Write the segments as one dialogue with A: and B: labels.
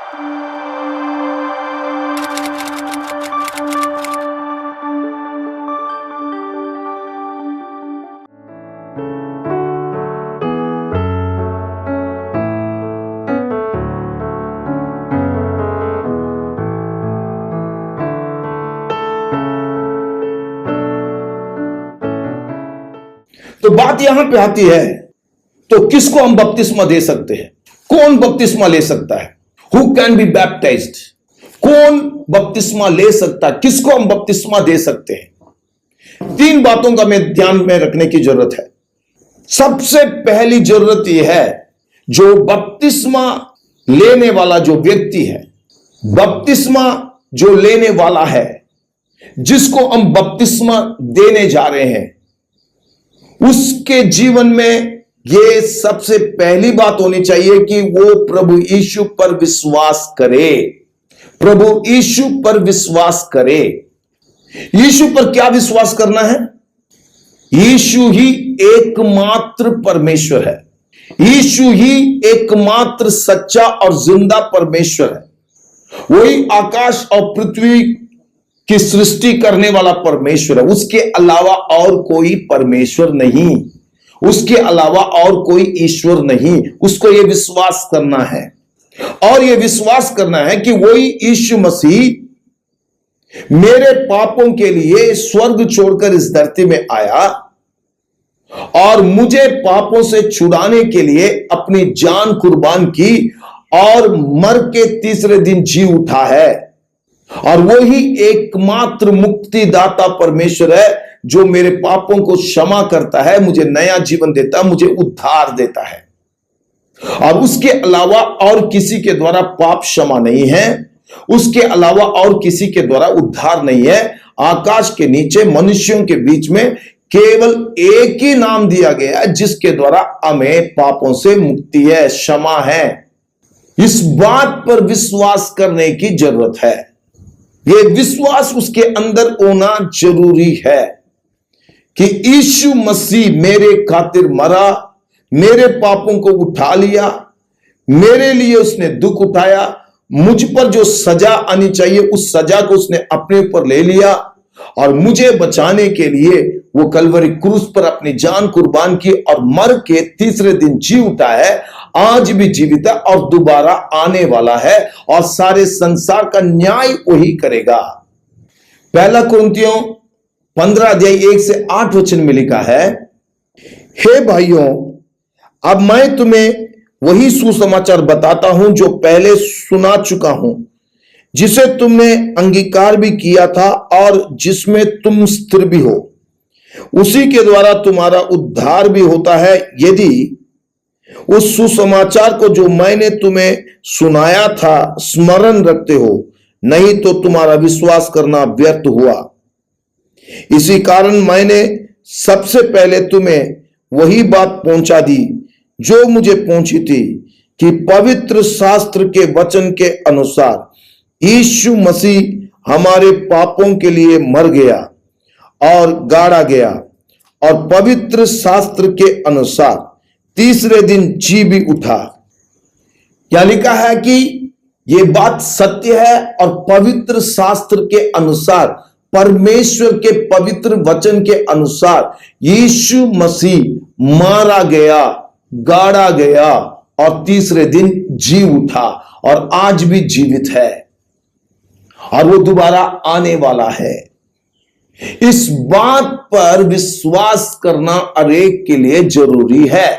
A: तो बात यहां पे आती है, तो किसको हम बपतिस्मा दे सकते हैं? कौन बपतिस्मा ले सकता है? Who can be baptised? कौन बपतिस्मा ले सकता है? किसको हम बपतिस्मा दे सकते हैं? तीन बातों का में ध्यान में रखने की जरूरत है। सबसे पहली जरूरत यह है, जो बपतिस्मा लेने वाला जो व्यक्ति है, बपतिस्मा जो लेने वाला है, जिसको हम बपतिस्मा देने जा रहे हैं, उसके जीवन में यह सबसे पहली बात होनी चाहिए कि वो प्रभु यीशु पर विश्वास करे। प्रभु यीशु पर विश्वास करे। यीशु पर क्या विश्वास करना है? यीशु ही एकमात्र परमेश्वर है। यीशु ही एकमात्र सच्चा और जिंदा परमेश्वर है। वही आकाश और पृथ्वी की सृष्टि करने वाला परमेश्वर है। उसके अलावा और कोई परमेश्वर नहीं, उसके अलावा और कोई ईश्वर नहीं। उसको यह विश्वास करना है, और यह विश्वास करना है कि वही यीशु मसीह मेरे पापों के लिए स्वर्ग छोड़कर इस धरती में आया और मुझे पापों से छुड़ाने के लिए अपनी जान कुर्बान की और मर के तीसरे दिन जी उठा है। और वही एकमात्र मुक्तिदाता परमेश्वर है, जो मेरे पापों को क्षमा करता है, मुझे नया जीवन देता है, मुझे उद्धार देता है। और उसके अलावा और किसी के द्वारा पाप क्षमा नहीं है, उसके अलावा और किसी के द्वारा उद्धार नहीं है। आकाश के नीचे मनुष्यों के बीच में केवल एक ही नाम दिया गया है, जिसके द्वारा हमें पापों से मुक्ति है, क्षमा है। इस बात पर विश्वास करने की जरूरत है। यह विश्वास उसके अंदर होना जरूरी है कि यीशु मसीह मेरे खातिर मरा, मेरे पापों को उठा लिया, मेरे लिए उसने दुख उठाया, मुझ पर जो सजा आनी चाहिए उस सजा को उसने अपने ऊपर ले लिया, और मुझे बचाने के लिए वो कलवरी क्रूस पर अपनी जान कुर्बान की और मर के तीसरे दिन जी उठा है। आज भी जीवित है और दोबारा आने वाला है, और सारे संसार का न्याय वही करेगा। पहला कुरिन्थियों 15 अध्याय 1 से 8 वचन में लिखा है, हे भाइयों, अब मैं तुम्हें वही सुसमाचार बताता हूं जो पहले सुना चुका हूं, जिसे तुमने अंगीकार भी किया था और जिसमें तुम स्थिर भी हो। उसी के द्वारा तुम्हारा उद्धार भी होता है, यदि उस सुसमाचार को जो मैंने तुम्हें सुनाया था स्मरण रखते हो, नहीं तो तुम्हारा विश्वास करना व्यर्थ हुआ। इसी कारण मैंने सबसे पहले तुम्हें वही बात पहुंचा दी जो मुझे पहुंची थी, कि पवित्र शास्त्र के वचन के अनुसार यीशु मसीह हमारे पापों के लिए मर गया और गाड़ा गया, और पवित्र शास्त्र के अनुसार तीसरे दिन जी भी उठा। क्या लिखा है कि यह बात सत्य है, और पवित्र शास्त्र के अनुसार, परमेश्वर के पवित्र वचन के अनुसार यीशु मसीह मारा गया, गाड़ा गया और तीसरे दिन जी उठा, और आज भी जीवित है, और वो दोबारा आने वाला है। इस बात पर विश्वास करना हर एक के लिए जरूरी है।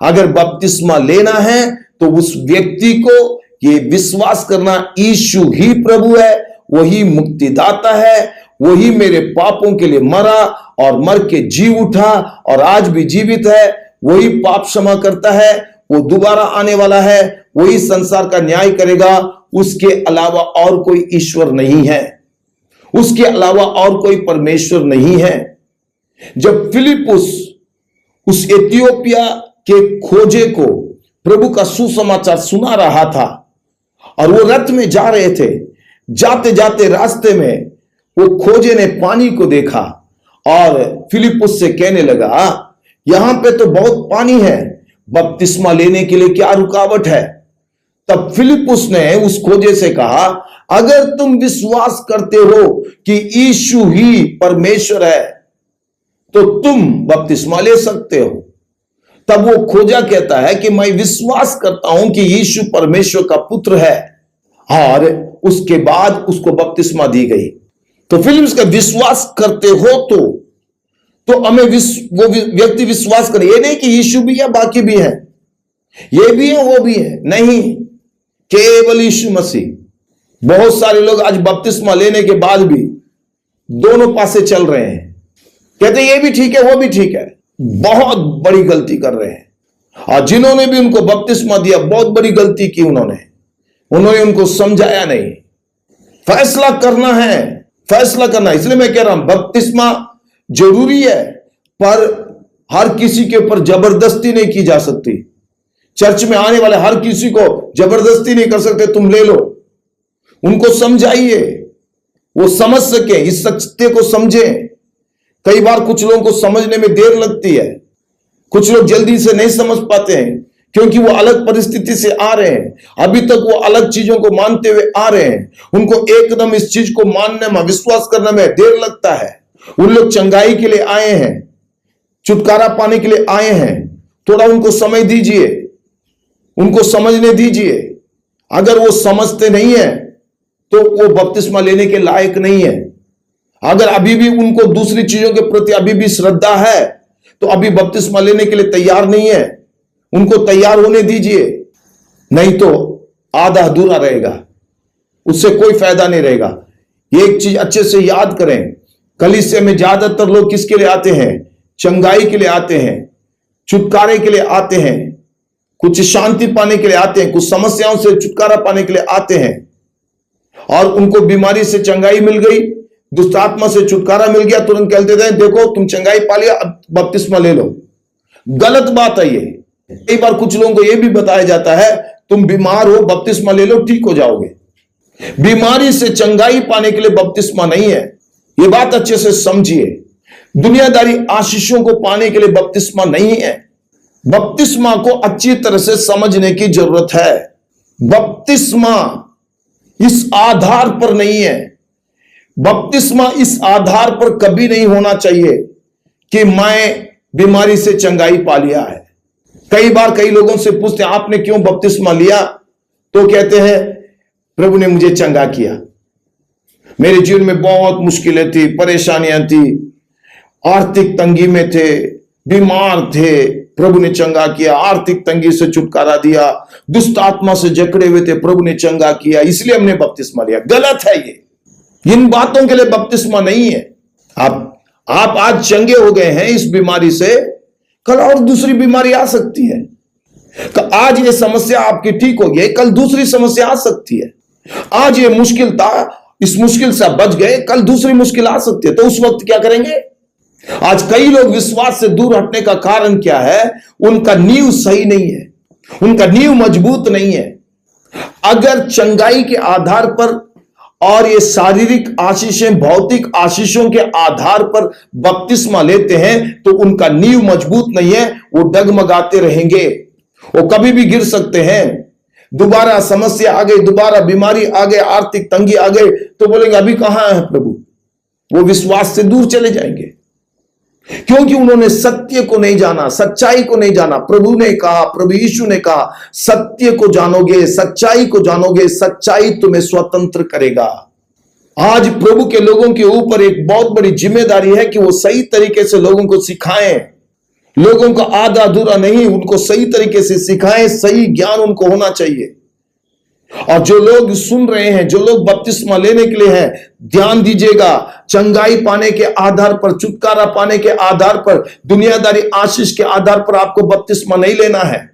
A: अगर बपतिस्मा लेना है तो उस व्यक्ति को यह विश्वास करना, यीशु ही प्रभु है, वही मुक्तिदाता है, वही मेरे पापों के लिए मरा और मर के जी उठा और आज भी जीवित है, वही पाप क्षमा करता है, वो दोबारा आने वाला है, वही संसार का न्याय करेगा। उसके अलावा और कोई ईश्वर नहीं है, उसके अलावा और कोई परमेश्वर नहीं है। जब फिलिपुस उस इथियोपिया के खोजे को प्रभु का सुसमाचार सुना रहा था, और वो रथ में जा रहे थे, जाते जाते रास्ते में वो खोजे ने पानी को देखा और फिलिपुस से कहने लगा, यहां पे तो बहुत पानी है, बपतिस्मा लेने के लिए क्या रुकावट है? तब फिलिपुस ने उस खोजे से कहा, अगर तुम विश्वास करते हो कि यीशु ही परमेश्वर है तो तुम बपतिस्मा ले सकते हो। तब वो खोजा कहता है कि मैं विश्वास करता हूं कि यीशु परमेश्वर का पुत्र है, और उसके बाद उसको बपतिस्मा दी गई। तो फिलिप्स का विश्वास करते हो तो हमें वो व्यक्ति विश्वास करे। ये नहीं कि यीशु भी है बाकी भी है, ये भी है वो भी है, नहीं, केवल यीशु मसीह। बहुत सारे लोग आज बपतिस्मा लेने के बाद भी दोनों पासे चल रहे हैं, कहते ये भी ठीक है वो भी ठीक है। बहुत बड़ी गलती कर रहे हैं। और जिन्होंने भी उनको बपतिस्मा दिया बहुत बड़ी गलती की उन्होंने उनको समझाया नहीं। फैसला करना है, फैसला करना। इसलिए मैं कह रहा हूं बपतिस्मा जरूरी है, पर हर किसी के ऊपर जबरदस्ती नहीं की जा सकती। चर्च में आने वाले हर किसी को जबरदस्ती नहीं कर सकते, तुम ले लो। उनको समझाइए, वो समझ सके, इस सत्य को समझें। कई बार कुछ लोगों को समझने में देर लगती है, कुछ लोग जल्दी से नहीं समझ पाते हैं, क्योंकि वो अलग परिस्थिति से आ रहे हैं। अभी तक वो अलग चीजों को मानते हुए आ रहे हैं। उनको एकदम इस चीज को मानने में, विश्वास करने में देर लगता है। उन लोग चंगाई के लिए आए हैं, छुटकारा पाने के लिए आए हैं। थोड़ा उनको समय दीजिए, उनको समझने दीजिए। अगर वो समझते नहीं है तो वो बपतिस्मा लेने के लायक नहीं है। अगर अभी भी उनको दूसरी चीजों के प्रति अभी भी श्रद्धा है तो अभी बपतिस्मा लेने के लिए तैयार नहीं है, उनको तैयार होने दीजिए। नहीं तो आधा अधूरा रहेगा, उससे कोई फायदा नहीं रहेगा। एक चीज अच्छे से याद करें, कलीसिया में ज्यादातर लोग किसके लिए आते हैं? चंगाई के लिए आते हैं, छुटकारे के लिए आते हैं, कुछ शांति पाने के लिए आते हैं, कुछ समस्याओं से छुटकारा पाने के लिए आते हैं। और उनको बीमारी से चंगाई मिल गई, दुष्ट आत्मा से छुटकारा मिल गया, तुरंत कहते थे देखो तुम चंगाई पा लिया, अब बपतिस्मा ले लो। गलत बात है ये। कई बार कुछ लोगों को यह भी बताया जाता है तुम बीमार हो, बपतिस्मा ले लो, ठीक हो जाओगे। बीमारी से चंगाई पाने के लिए बपतिस्मा नहीं है, यह बात अच्छे से समझिए। दुनियादारी आशीषों को पाने के लिए बपतिस्मा नहीं है। बपतिस्मा को अच्छी तरह से समझने की जरूरत है। बपतिस्मा इस आधार पर नहीं है, बपतिस्मा इस आधार पर कभी नहीं होना चाहिए कि मैं बीमारी से चंगाई पा लिया है। कई बार कई लोगों से पूछते हैं आपने क्यों बपतिस्मा लिया, तो कहते हैं प्रभु ने मुझे चंगा किया। मेरे जीवन में बहुत मुश्किलें थी, परेशानियां थी, आर्थिक तंगी में थे, बीमार थे, प्रभु ने चंगा किया। आर्थिक तंगी से छुटकारा दिया, दुष्ट आत्मा से जकड़े हुए थे, प्रभु ने चंगा किया, इसलिए हमने बपतिस्मा लिया। गलत है ये। इन बातों के लिए बपतिस्मा नहीं है। आप आज चंगे हो गए हैं इस बीमारी से, कल और दूसरी बीमारी आ सकती है। आज ये समस्या आपकी ठीक हो गई, कल दूसरी समस्या आ सकती है। आज ये मुश्किल था, इस मुश्किल से बच गए, कल दूसरी मुश्किल आ सकती है। तो उस वक्त क्या करेंगे? आज कई लोग विश्वास से दूर हटने का कारण क्या है? उनका नींव सही नहीं है, उनका नींव मजबूत नहीं है। अगर चंगाई के आधार पर और ये शारीरिक आशीषें, भौतिक आशीषों के आधार पर बपतिस्मा लेते हैं तो उनका नींव मजबूत नहीं है, वो डगमगाते रहेंगे, वो कभी भी गिर सकते हैं। दोबारा समस्या आ गई, दोबारा बीमारी आ गई, आर्थिक तंगी आ गई, तो बोलेंगे अभी कहां है प्रभु? वो विश्वास से दूर चले जाएंगे, क्योंकि उन्होंने सत्य को नहीं जाना, सच्चाई को नहीं जाना। प्रभु ने कहा, प्रभु यीशु ने कहा, सत्य को जानोगे, सच्चाई को जानोगे, सच्चाई तुम्हें स्वतंत्र करेगा। आज प्रभु के लोगों के ऊपर एक बहुत बड़ी जिम्मेदारी है कि वो सही तरीके से लोगों को सिखाएं। लोगों का आधा अधूरा नहीं, उनको सही तरीके से सिखाएं, सही ज्ञान उनको होना चाहिए। और जो लोग सुन रहे हैं, जो लोग बपतिस्मा लेने के लिए हैं, ध्यान दीजिएगा, चंगाई पाने के आधार पर, छुटकारा पाने के आधार पर, दुनियादारी आशीष के आधार पर आपको बपतिस्मा नहीं लेना है।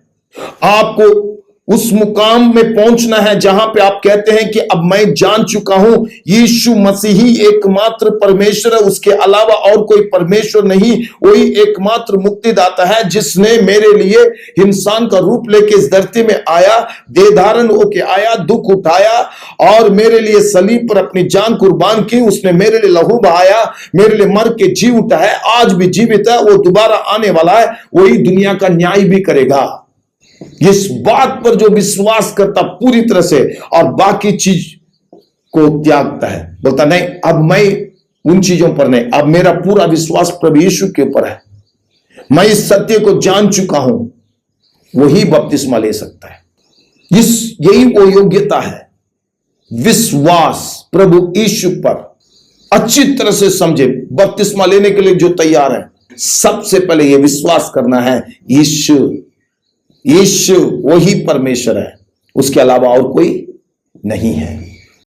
A: आपको उस मुकाम में पहुंचना है जहां पे आप कहते हैं कि अब मैं जान चुका हूं यीशु मसीह ही एकमात्र परमेश्वर है, उसके अलावा और कोई परमेश्वर नहीं। वही एकमात्र मुक्तिदाता है जिसने मेरे लिए इंसान का रूप लेके इस धरती में आया, देह धारण होके आया, दुख उठाया और मेरे लिए सलीब पर अपनी जान कुर्बान की। उसने मेरे लिए लहू बहाया, मेरे लिए मर के जी उठा है, आज भी जीवित है, वो दोबारा आने वाला है, वही दुनिया का न्याय भी करेगा। इस बात पर जो विश्वास करता पूरी तरह से और बाकी चीज को त्यागता है, बोलता नहीं अब मैं उन चीजों पर नहीं, अब मेरा पूरा विश्वास प्रभु यीशु के ऊपर है, मैं इस सत्य को जान चुका हूं, वही बपतिस्मा ले सकता है। यही वो योग्यता है, विश्वास प्रभु यीशु पर अच्छी तरह से समझे। बपतिस्मा लेने के लिए जो तैयार है, सबसे पहले यह विश्वास करना है यीशु वही परमेश्वर है, उसके अलावा और कोई नहीं है।